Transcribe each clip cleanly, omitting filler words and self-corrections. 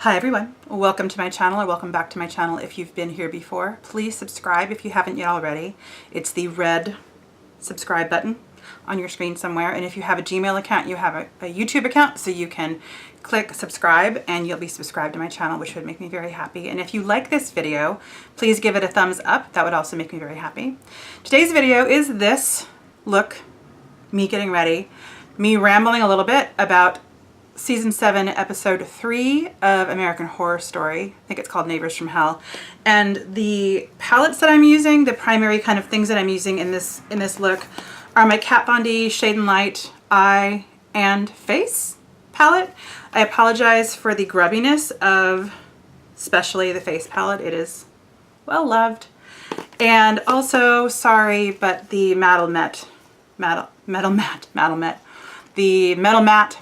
Hi everyone, welcome to my channel or welcome back to my channel if you've been here before. Please subscribe if you haven't yet already. It's the red subscribe button on your screen somewhere, and if you have a Gmail account, you have a YouTube account, so you can click subscribe and you'll be subscribed to my channel, which would make me very happy. And if you like this video, please give it a thumbs up. That would also make me very happy. Today's video is this look, me getting ready, me rambling a little bit about Season 7, Episode 3 of American Horror Story. I think it's called Neighbors from Hell. And the palettes that I'm using, the primary kind of things that I'm using in this look, are my Kat Von D Shade and Light Eye and Face palette. I apologize for the grubbiness of especially the face palette. It is well loved. And also, sorry, but the Metal Matte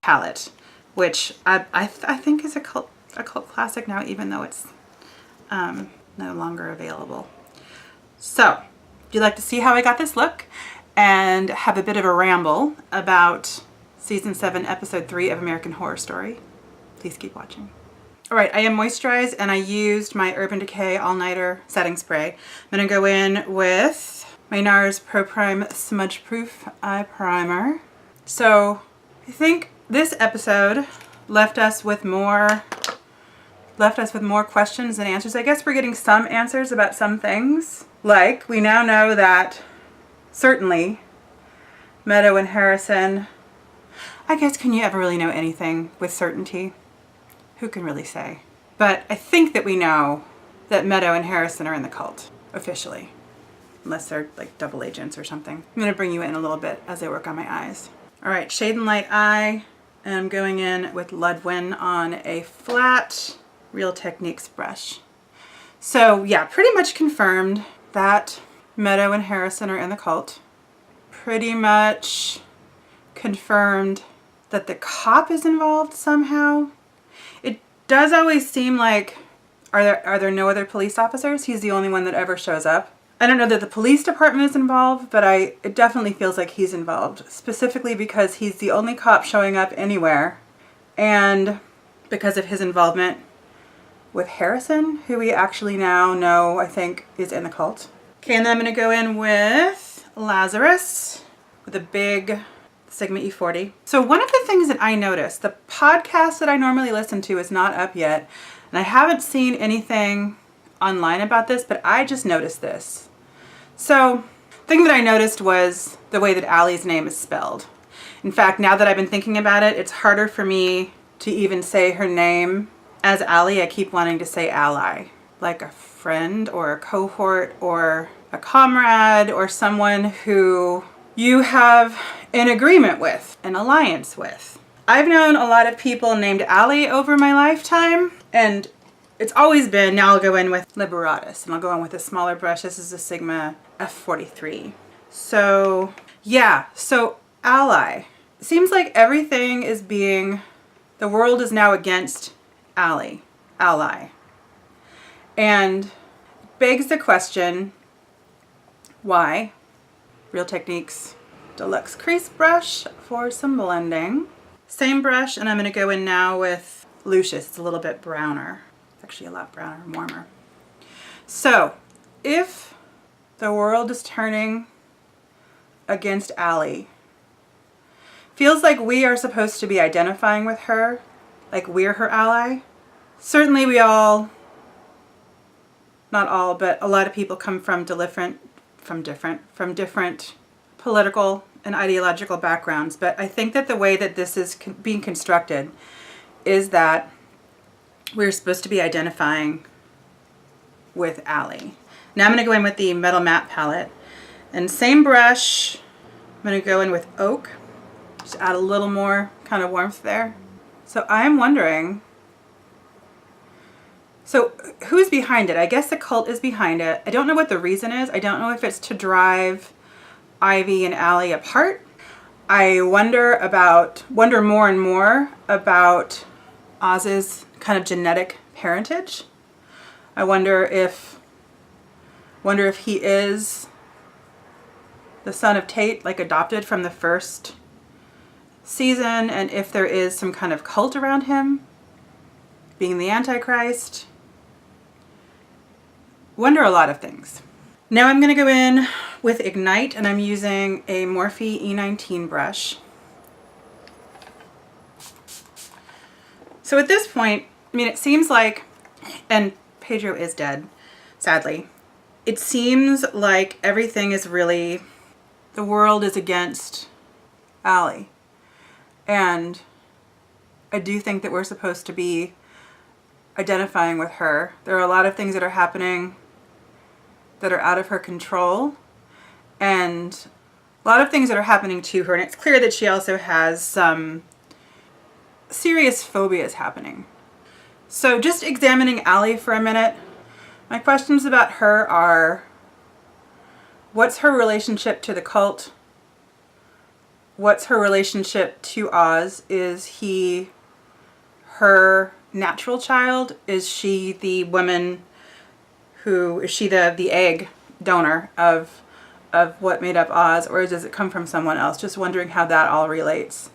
palette, which I think is a cult classic now, even though it's no longer available. So, would you like to see how I got this look and have a bit of a ramble about Season 7, Episode 3 of American Horror Story? Please keep watching. All right, I am moisturized and I used my Urban Decay All Nighter Setting Spray. I'm gonna go in with my NARS Pro Prime Smudge Proof Eye Primer. So, I think this episode left us with more questions than answers. I guess we're getting some answers about some things. Like, we now know that certainly Meadow and Harrison, I guess, can you ever really know anything with certainty? Who can really say? But I think that we know that Meadow and Harrison are in the cult, officially. Unless they're like double agents or something. I'm gonna bring you in a little bit as I work on my eyes. All right, Shade and Light Eye. And I'm going in with Ludwin on a flat Real Techniques brush. So yeah, pretty much confirmed that Meadow and Harrison are in the cult. Pretty much confirmed that the cop is involved somehow. It does always seem like, are there no other police officers? He's the only one that ever shows up. I don't know that the police department is involved, but it definitely feels like he's involved, specifically because he's the only cop showing up anywhere, and because of his involvement with Harrison, who we actually now know, I think, is in the cult. Okay, and then I'm going to go in with Lazarus with a big Sigma E40. So one of the things that I noticed, the podcast that I normally listen to is not up yet, and I haven't seen anything online about this, but I just noticed this. So, the thing that I noticed was the way that Allie's name is spelled. In fact, now that I've been thinking about it, it's harder for me to even say her name as Allie. I keep wanting to say ally, like a friend or a cohort or a comrade or someone who you have an agreement with, an alliance with. I've known a lot of people named Allie over my lifetime, and it's always been, now I'll go in with Liberatus, and I'll go in with a smaller brush. This is a Sigma F43. So, yeah, so ally. It seems like everything is being, the world is now against ally. And it begs the question, why? Real Techniques Deluxe Crease Brush for some blending. Same brush, and I'm going to go in now with Lucius. It's a little bit browner. Actually a lot browner and warmer. So, if the world is turning against Allie, feels like we are supposed to be identifying with her, like we're her ally. Certainly we all, not all, but a lot of people come from different political and ideological backgrounds, but I think that the way that this is being constructed is that we're supposed to be identifying with Allie. Now I'm going to go in with the Metal Matte palette. And same brush, I'm going to go in with Oak. Just add a little more kind of warmth there. So I'm wondering, so who's behind it? I guess the cult is behind it. I don't know what the reason is. I don't know if it's to drive Ivy and Allie apart. I wonder more and more about Oz's kind of genetic parentage. I wonder if he is the son of Tate, like adopted from the first season, and if there is some kind of cult around him. being the Antichrist. Wonder a lot of things. Now I'm going to go in with Ignite, and I'm using a Morphe E19 brush. So at this point, I mean, it seems like, and Pedro is dead, sadly. It seems like everything is really, the world is against Allie. And I do think that we're supposed to be identifying with her. There are a lot of things that are happening that are out of her control, and a lot of things that are happening to her. And it's clear that she also has some serious phobias happening. So just examining Allie for a minute, my questions about her are, what's her relationship to the cult? What's her relationship to Oz? Is he her natural child? Is she the woman who, is she the egg donor of what made up Oz, or does it come from someone else? Just wondering how that all relates.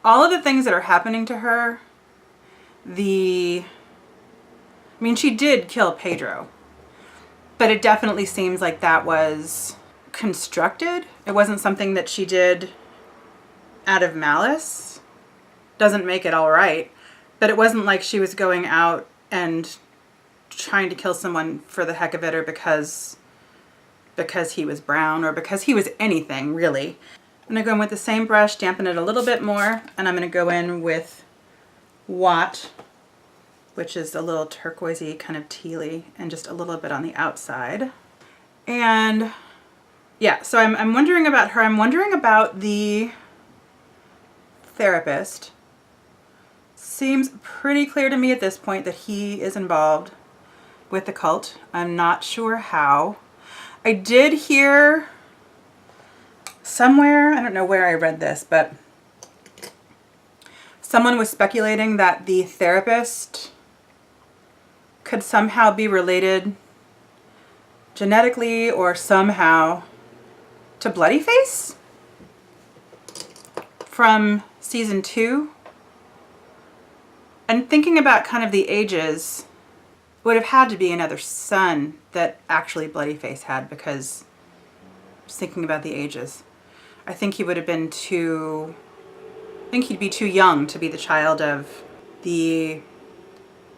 All of the things that are happening to her, I mean, she did kill Pedro, but it definitely seems like that was constructed. It wasn't something that she did out of malice. Doesn't make it all right, but it wasn't like she was going out and trying to kill someone for the heck of it, or because he was brown, or because he was anything, really. I'm going to go in with the same brush, dampen it a little bit more, and I'm going to go in with Watt, which is a little turquoisey, kind of tealy, and just a little bit on the outside. And yeah, so I'm wondering about her. I'm wondering about the therapist. Seems pretty clear to me at this point that he is involved with the cult. I'm not sure how. I did hear somewhere, I don't know where I read this, but someone was speculating that the therapist could somehow be related genetically or somehow to Bloodyface from season 2. And thinking about kind of the ages, would have had to be another son that actually Bloodyface had, because just thinking about the ages, I think he would have been I think he'd be too young to be the child of the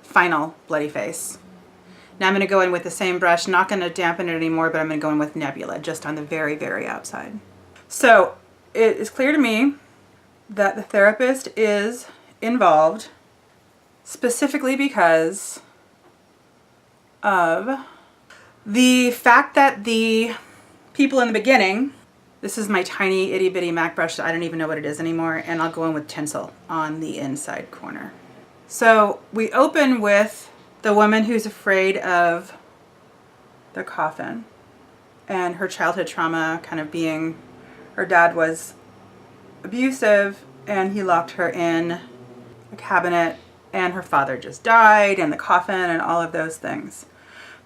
final Bloodyface. Now I'm going to go in with the same brush, not going to dampen it anymore, but I'm going to go in with Nebula just on the very, very outside. So it is clear to me that the therapist is involved, specifically because of the fact that the people in the beginning, this is my tiny itty bitty MAC brush that I don't even know what it is anymore, and I'll go in with tinsel on the inside corner. So we open with the woman who's afraid of the coffin and her childhood trauma, kind of being, her dad was abusive and he locked her in a cabinet, and her father just died, and the coffin and all of those things.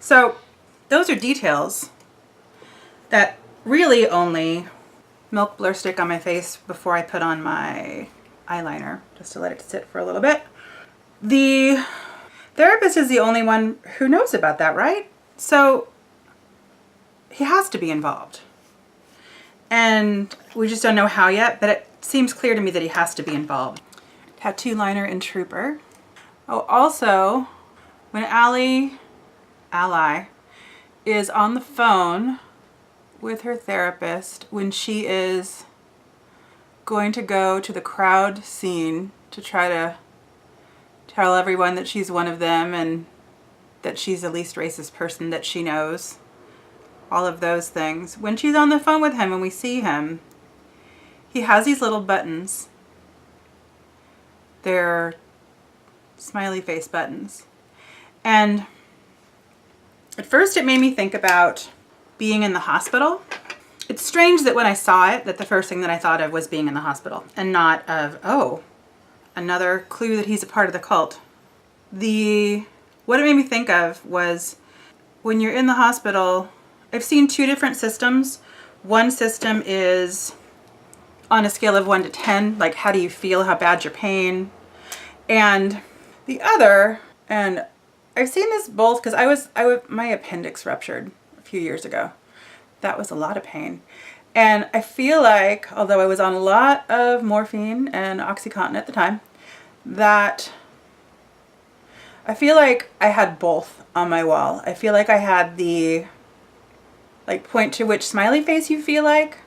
So those are details that really only milk blur stick on my face before I put on my eyeliner, just to let it sit for a little bit. The therapist is the only one who knows about that, right? So he has to be involved. And we just don't know how yet, but it seems clear to me that he has to be involved. Tattoo liner and Trooper. Oh, also, when Ally is on the phone with her therapist, when she is going to go to the crowd scene to try to tell everyone that she's one of them and that she's the least racist person that she knows, all of those things. When she's on the phone with him and we see him, he has these little buttons. They're smiley face buttons. And at first it made me think about being in the hospital. It's strange that when I saw it, that the first thing that I thought of was being in the hospital and not of, oh, another clue that he's a part of the cult. What it made me think of was when you're in the hospital, I've seen 2 different systems. One system is on a scale of 1 to 10, like how do you feel, how bad's your pain? And the other, and I've seen this both because my appendix ruptured a few years ago. That was a lot of pain. And I feel like, although I was on a lot of morphine and OxyContin at the time, that I feel like I had both on my wall. I feel like I had the, like, point to which smiley face you feel like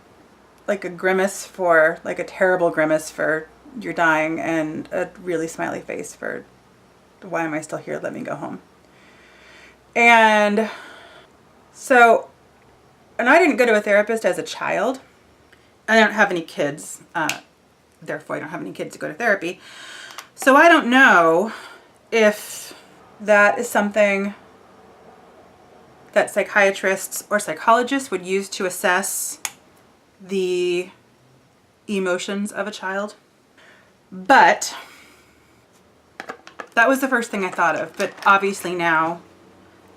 a grimace for, like a terrible grimace for you're dying, and a really smiley face for why am I still here, let me go home. And so, and I didn't go to a therapist as a child. I don't have any kids, therefore I don't have any kids to go to therapy. So I don't know if that is something that psychiatrists or psychologists would use to assess the emotions of a child. But that was the first thing I thought of. But obviously now,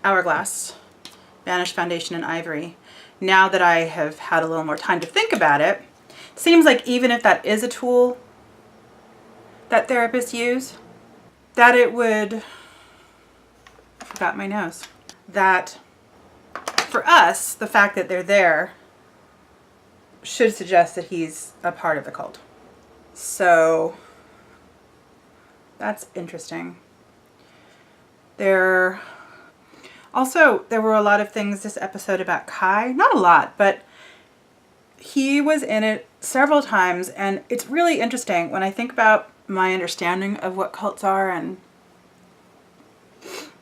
Hourglass, Vanish Foundation, and Ivory, now that I have had a little more time to think about it, it seems like even if that is a tool that therapists use, that it would, I forgot my nose, that for us, the fact that they're there should suggest that he's a part of the cult. So that's interesting. There were a lot of things this episode about Kai. Not a lot, but he was in it several times, and it's really interesting when I think about my understanding of what cults are and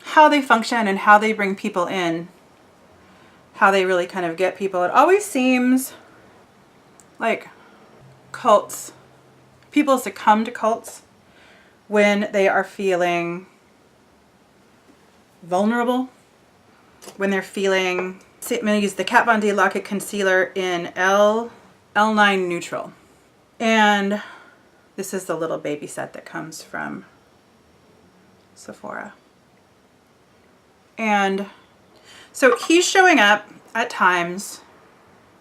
how they function and how they bring people in, how they really kind of get people. It always seems like people succumb to cults when they are feeling vulnerable, when they're feeling, I'm going to use the Kat Von D Lock-It Concealer in L9 Neutral. And this is the little baby set that comes from Sephora. And so he's showing up at times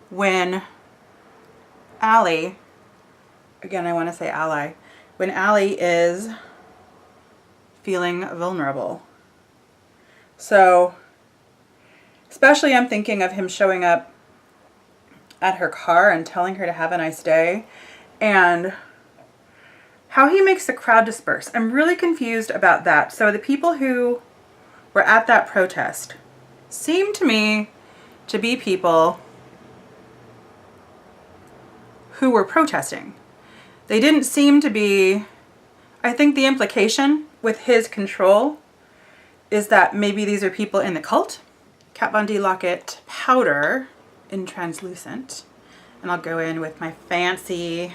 when Allie, again I want to say Ally, when Allie is feeling vulnerable. So especially I'm thinking of him showing up at her car and telling her to have a nice day, and how he makes the crowd disperse. I'm really confused about that. So the people who were at that protest seem to me to be people who were protesting. They didn't seem to be, I think the implication with his control is that maybe these are people in the cult. Kat Von D Lock-It powder in translucent. And I'll go in with my fancy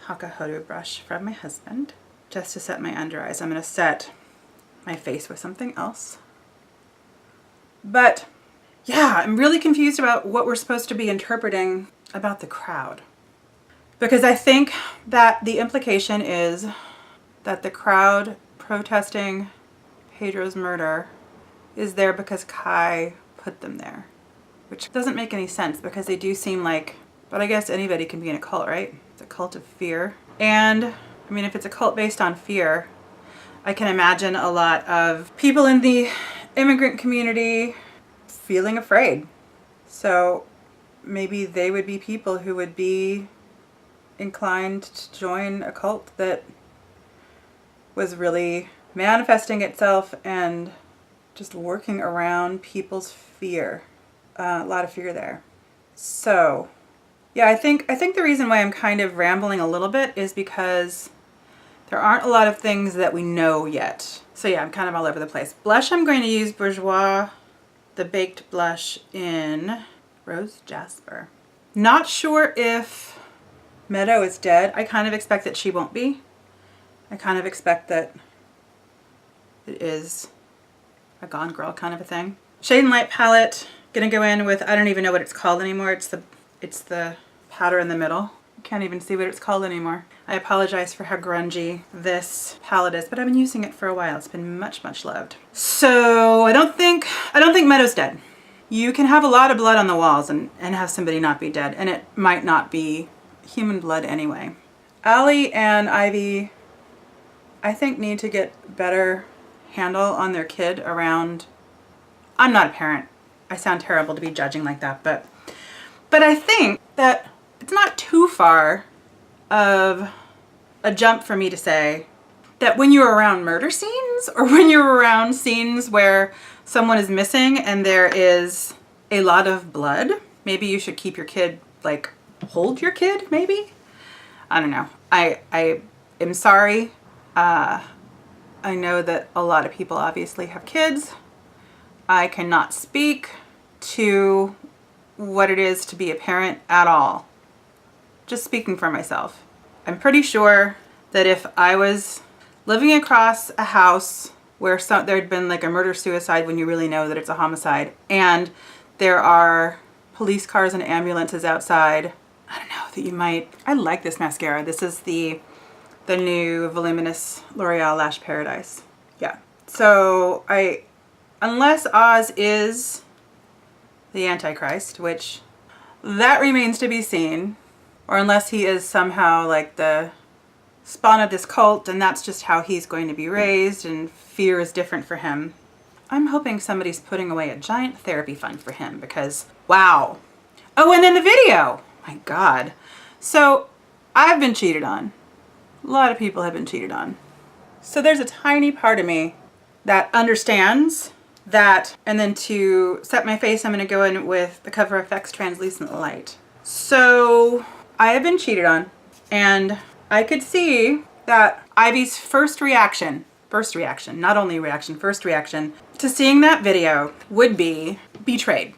Hakahoru brush from my husband just to set my under eyes. I'm going to set my face with something else. But yeah, I'm really confused about what we're supposed to be interpreting about the crowd. Because I think that the implication is that the crowd protesting Pedro's murder is there because Kai put them there. Which doesn't make any sense because they do seem like, but I guess anybody can be in a cult, right? It's a cult of fear. And I mean, if it's a cult based on fear, I can imagine a lot of people in the immigrant community feeling afraid. So maybe they would be people who would be inclined to join a cult that was really manifesting itself and just working around people's fear. A lot of fear there. So yeah, I think the reason why I'm kind of rambling a little bit is because there aren't a lot of things that we know yet. So yeah, I'm kind of all over the place. Blush, I'm going to use Bourjois, the baked blush in Rose Jasper. Not sure if Meadow is dead. I kind of expect that she won't be. I kind of expect that it is a Gone Girl kind of a thing. Shade and Light palette. Gonna go in with, I don't even know what it's called anymore. It's the powder in the middle. I can't even see what it's called anymore. I apologize for how grungy this palette is, but I've been using it for a while. It's been much, much loved. So I don't think Meadow's dead. You can have a lot of blood on the walls and have somebody not be dead, and it might not be human blood anyway. Allie and Ivy I think need to get better handle on their kid around. I'm not a parent. I sound terrible to be judging like that, but I think that it's not too far of a jump for me to say that when you're around murder scenes or when you're around scenes where someone is missing and there is a lot of blood, maybe you should keep your kid, like hold your kid, maybe? I don't know. I am sorry. I know that a lot of people obviously have kids. I cannot speak to what it is to be a parent at all. Just speaking for myself. I'm pretty sure that if I was living across a house where there'd been like a murder-suicide when you really know that it's a homicide, and there are police cars and ambulances outside, I don't know, that you might... I like this mascara. This is the new Voluminous L'Oreal Lash Paradise. Yeah. So unless Oz is the Antichrist, which that remains to be seen, or unless he is somehow like the spawn of this cult and that's just how he's going to be raised and fear is different for him. I'm hoping somebody's putting away a giant therapy fund for him because, wow. Oh, and then the video. My God. So I've been cheated on. A lot of people have been cheated on. So there's a tiny part of me that understands that, and then to set my face, I'm going to go in with the Cover FX Translucent Light. So I have been cheated on, and I could see that Ivy's first reaction, not only reaction, first reaction to seeing that video would be betrayed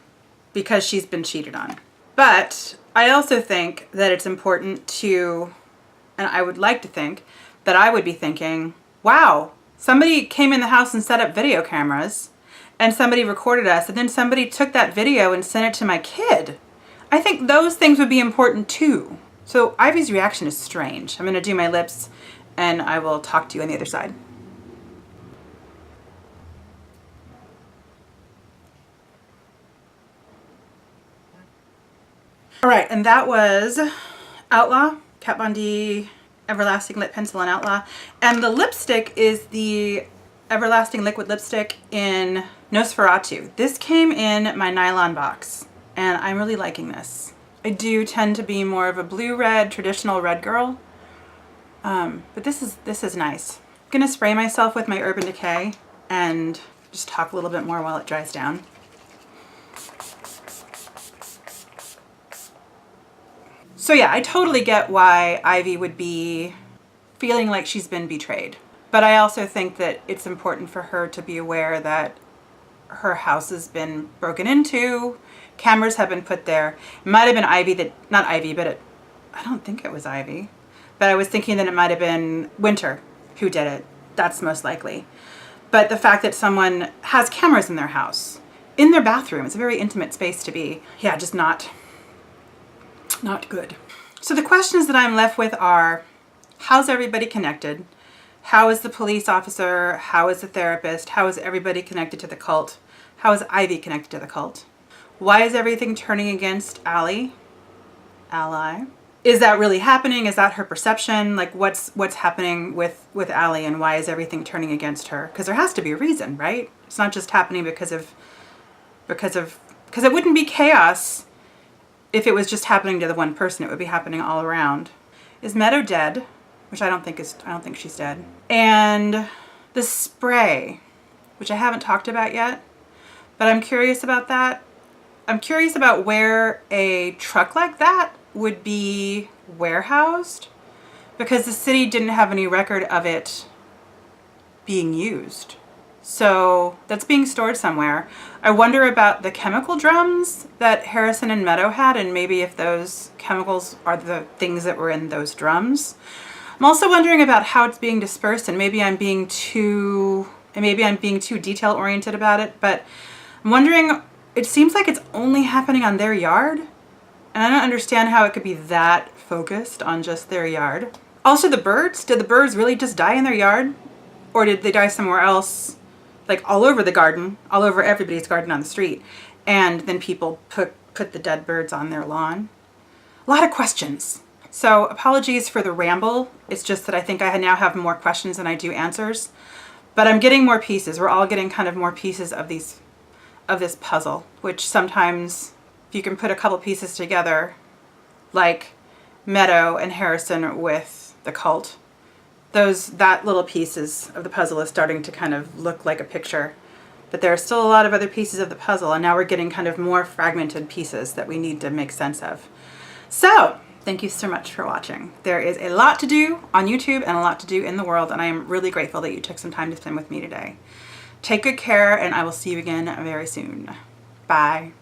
because she's been cheated on. But I also think that it's important to, and I would like to think that I would be thinking, wow, somebody came in the house and set up video cameras and somebody recorded us and then somebody took that video and sent it to my kid. I think those things would be important too. So Ivy's reaction is strange. I'm going to do my lips and I will talk to you on the other side. All right, and that was Outlaw, Kat Von D Everlasting Lip Pencil and Outlaw. And the lipstick is the Everlasting Liquid Lipstick in Nosferatu. This came in my nylon box, and I'm really liking this. I do tend to be more of a blue-red, traditional red girl, but this is nice. I'm gonna spray myself with my Urban Decay and just talk a little bit more while it dries down. So yeah, I totally get why Ivy would be feeling like she's been betrayed. But I also think that it's important for her to be aware that her house has been broken into, cameras have been put there. It might have been Ivy that, not Ivy, but I don't think it was Ivy. But I was thinking that it might have been Winter who did it. That's most likely. But the fact that someone has cameras in their house, in their bathroom, it's a very intimate space to be, yeah, just not good. So the questions that I'm left with are, how's everybody connected? How is the police officer? How is the therapist? How is everybody connected to the cult? How is Ivy connected to the cult? Why is everything turning against Ally? Is that really happening? Is that her perception? Like what's happening with Ally and why is everything turning against her? Because there has to be a reason, right? It's not just happening because it wouldn't be chaos if it was just happening to the one person. It would be happening all around. Is Meadow dead? Which I don't think she's dead. And the spray, which I haven't talked about yet, but I'm curious about that. I'm curious about where a truck like that would be warehoused because the city didn't have any record of it being used. So that's being stored somewhere. I wonder about the chemical drums that Harrison and Meadow had and maybe if those chemicals are the things that were in those drums. I'm also wondering about how it's being dispersed and maybe I'm being too detail oriented about it, but I'm wondering, it seems like it's only happening on their yard and I don't understand how it could be that focused on just their yard. Also the birds, did the birds really just die in their yard or did they die somewhere else? Like all over the garden, all over everybody's garden on the street. And then people put the dead birds on their lawn. A lot of questions. So apologies for the ramble. It's just that I think I now have more questions than I do answers. But I'm getting more pieces. We're all getting kind of more pieces of this puzzle, which sometimes if you can put a couple pieces together, like Meadow and Harrison with the cult, that little pieces of the puzzle is starting to kind of look like a picture. But there are still a lot of other pieces of the puzzle, and now we're getting kind of more fragmented pieces that we need to make sense of. So thank you so much for watching. There is a lot to do on YouTube and a lot to do in the world, and I am really grateful that you took some time to spend with me today. Take good care, and I will see you again very soon. Bye.